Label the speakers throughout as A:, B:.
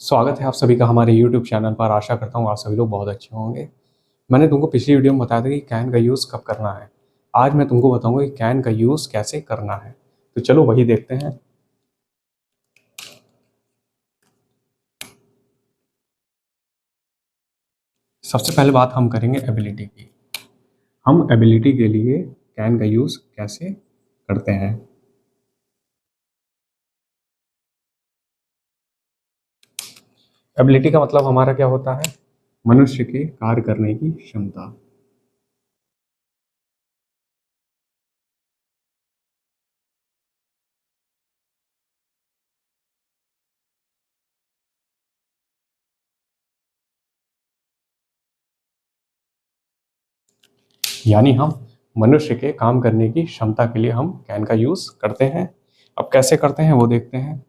A: स्वागत है आप सभी का हमारे YouTube चैनल पर। आशा करता हूँ आप सभी लोग बहुत अच्छे होंगे। मैंने तुमको पिछली वीडियो में बताया था कि कैन का यूज़ कब करना है। आज मैं तुमको बताऊंगा कि कैन का यूज़ कैसे करना है। तो चलो वही देखते हैं। सबसे पहले बात हम करेंगे एबिलिटी की। हम एबिलिटी के लिए कैन का यूज़ कैसे करते हैं। एबिलिटी का मतलब हमारा क्या होता है? मनुष्य के कार्य करने की क्षमता। यानी हम मनुष्य के काम करने की क्षमता के लिए हम कैन का यूज़ करते हैं। अब कैसे करते हैं वो देखते हैं।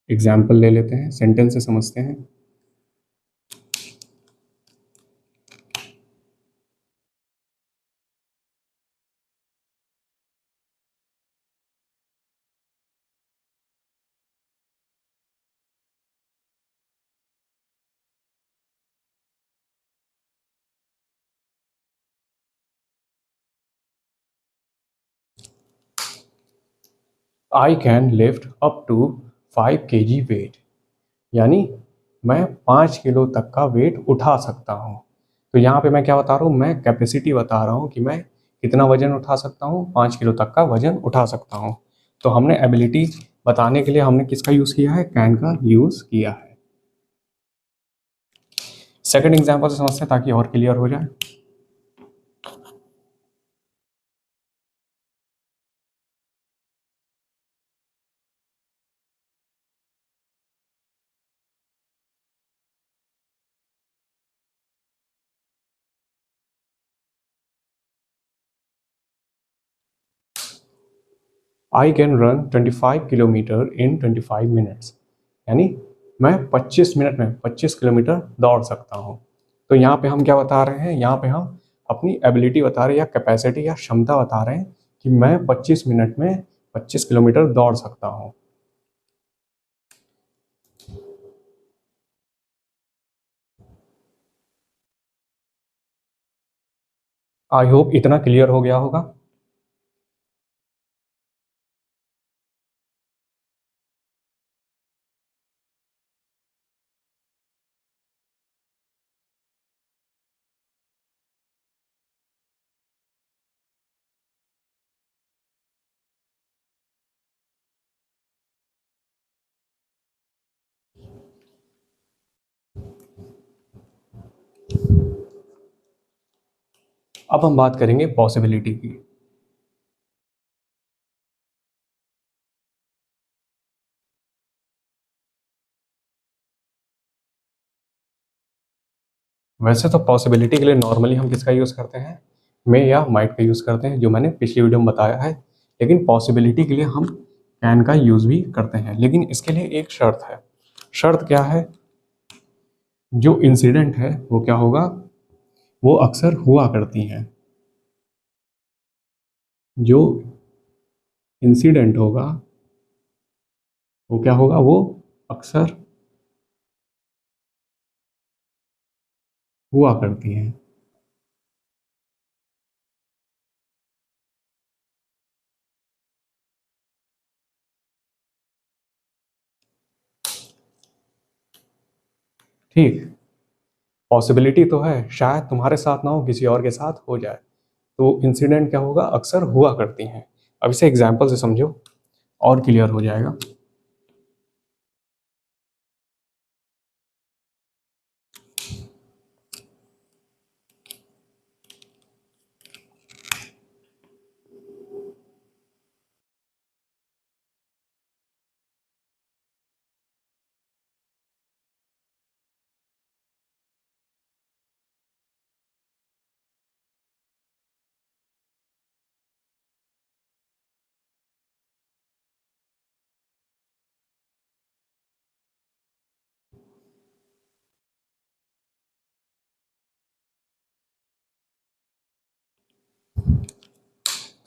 A: एग्जाम्पल ले लेते हैं, सेंटेंस से समझते हैं। I can lift up to 5 kg weight. यानी मैं 5 किलो तक का वेट उठा सकता हूँ। तो यहाँ पे मैं क्या बता रहा हूँ? मैं कैपेसिटी बता रहा हूँ कि मैं कितना वजन उठा सकता हूँ, 5 किलो तक का वजन उठा सकता हूँ। तो हमने एबिलिटी बताने के लिए हमने किसका यूज़ किया है? कैन का यूज़ किया है। सेकंड एग्जाम्पल से समझते हैं ताकि और क्लियर हो जाए। I can run 25 kilometre in 25 minutes. यानी मैं 25 मिनट में 25 किलोमीटर दौड़ सकता हूँ। तो यहाँ पे हम क्या बता रहे हैं? यहाँ पे हम अपनी एबिलिटी बता रहे हैं या कैपेसिटी या क्षमता बता रहे हैं कि मैं 25 मिनट में 25 किलोमीटर दौड़ सकता हूँ। आई होप इतना क्लियर हो गया होगा। अब हम बात करेंगे पॉसिबिलिटी की। वैसे तो पॉसिबिलिटी के लिए नॉर्मली हम किसका यूज़ करते हैं? मे या माइट का यूज़ करते हैं, जो मैंने पिछली वीडियो में बताया है। लेकिन पॉसिबिलिटी के लिए हम कैन का यूज़ भी करते हैं, लेकिन इसके लिए एक शर्त है। शर्त क्या है? जो इंसिडेंट है वो क्या होगा? वो अक्सर हुआ करती हैं। जो इंसिडेंट होगा वो क्या होगा? वो अक्सर हुआ करती हैं। ठीक। पॉसिबिलिटी तो है, शायद तुम्हारे साथ ना हो, किसी और के साथ हो जाए। तो इंसिडेंट क्या होगा? अक्सर हुआ करती हैं। अब इसे एग्जाम्पल से समझो और क्लियर हो जाएगा।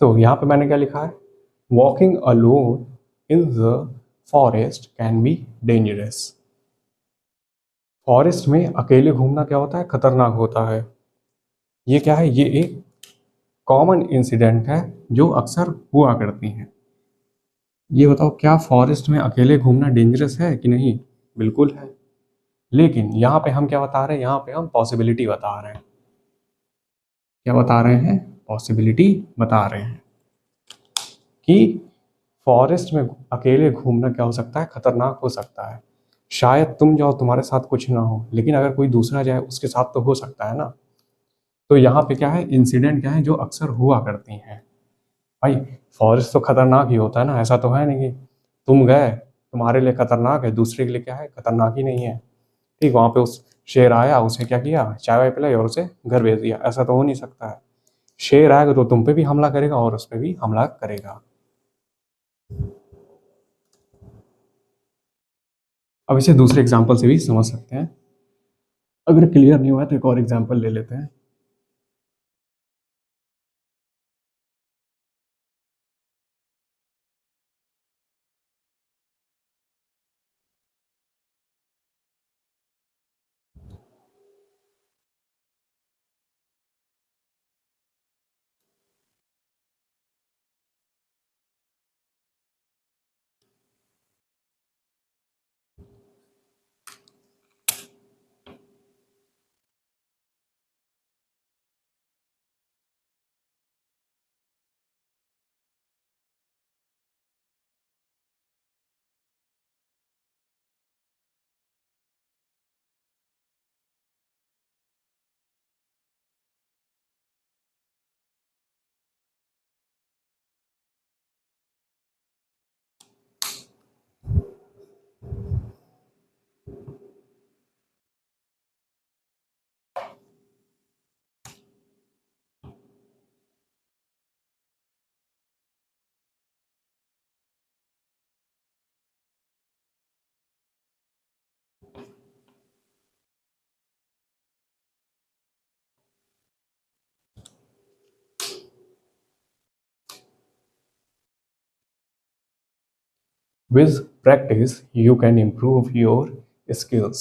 A: तो यहाँ पे मैंने क्या लिखा है? Walking alone in the forest can be dangerous. Forest में अकेले घूमना क्या होता है, खतरनाक होता है। ये क्या है, ये एक कॉमन इंसिडेंट है जो अक्सर हुआ करती हैं। ये बताओ, क्या फॉरेस्ट में अकेले घूमना डेंजरस है कि नहीं? बिल्कुल है। लेकिन यहाँ पे हम क्या बता रहे हैं, यहाँ पे हम पॉसिबिलिटी बता रहे हैं। क्या बता रहे हैं? पॉसिबिलिटी बता रहे हैं कि फॉरेस्ट में अकेले घूमना क्या हो सकता है, खतरनाक हो सकता है। शायद तुम जाओ, तुम्हारे साथ कुछ ना हो, लेकिन अगर कोई दूसरा जाए उसके साथ तो हो सकता है ना। तो यहाँ पे क्या है, इंसिडेंट क्या है जो अक्सर हुआ करती हैं। भाई फॉरेस्ट तो खतरनाक ही होता है ना, ऐसा तो है नहीं कि तुम गए तुम्हारे लिए खतरनाक है, दूसरे के लिए क्या है, खतरनाक ही नहीं है। ठीक, वहाँ पे उस शेर आया, उसे क्या किया, चाय वाय पिलाई और उसे घर भेज दिया, ऐसा तो हो नहीं सकता है। शेर आएगा तो तुम पे भी हमला करेगा और उस पर भी हमला करेगा। अब इसे दूसरे एग्जाम्पल से भी समझ सकते हैं। अगर क्लियर नहीं हुआ तो एक और एग्जाम्पल ले लेते हैं। With practice you can improve your skills.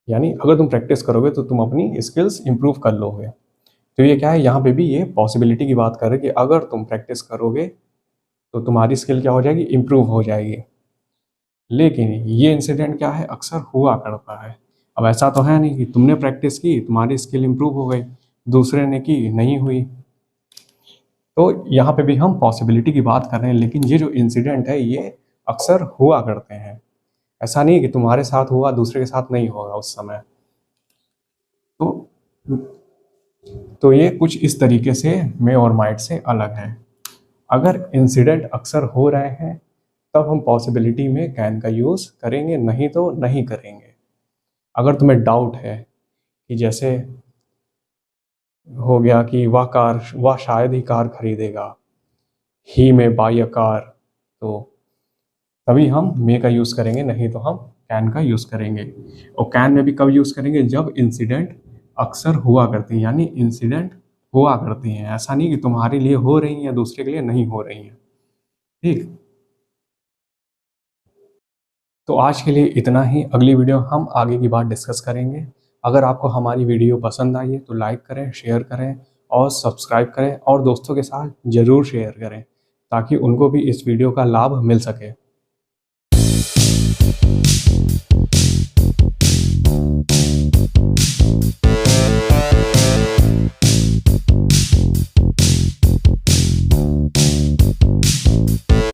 A: यानी अगर तुम प्रैक्टिस करोगे तो तुम अपनी स्किल्स इंप्रूव कर लोगे। तो ये क्या है, यहाँ पे भी ये पॉसिबिलिटी की बात कर रहे हैं कि अगर तुम प्रैक्टिस करोगे तो तुम्हारी स्किल क्या हो जाएगी, इंप्रूव हो जाएगी। लेकिन ये इंसिडेंट क्या है, अक्सर हुआ करता है। अब ऐसा तो है नहीं कि तुमने प्रैक्टिस की तुम्हारी स्किल इंप्रूव हो गई, दूसरे ने की नहीं हुई। तो यहाँ पे भी हम पॉसिबिलिटी की बात कर रहे हैं, लेकिन ये जो इंसिडेंट है ये अक्सर हुआ करते हैं। ऐसा नहीं कि तुम्हारे साथ हुआ दूसरे के साथ नहीं होगा उस समय। तो ये कुछ इस तरीके से मे और माइट से अलग है। अगर इंसिडेंट अक्सर हो रहे हैं तब हम पॉसिबिलिटी में कैन का यूज़ करेंगे, नहीं तो नहीं करेंगे। अगर तुम्हें डाउट है कि जैसे हो गया कि वह शायद ही कार खरीदेगा, ही में बाई अ कार, तो तभी हम मे का यूज़ करेंगे, नहीं तो हम कैन का यूज़ करेंगे। और कैन में भी कब यूज़ करेंगे, जब इंसिडेंट अक्सर हुआ करती हैं, यानी इंसिडेंट हुआ करती हैं, ऐसा नहीं कि तुम्हारे लिए हो रही हैं या दूसरे के लिए नहीं हो रही हैं। ठीक, तो आज के लिए इतना ही। अगली वीडियो हम आगे की बात डिस्कस करेंगे। अगर आपको हमारी वीडियो पसंद आई है तो लाइक करें, शेयर करें और सब्सक्राइब करें, और दोस्तों के साथ ज़रूर शेयर करें ताकि उनको भी इस वीडियो का लाभ मिल सके।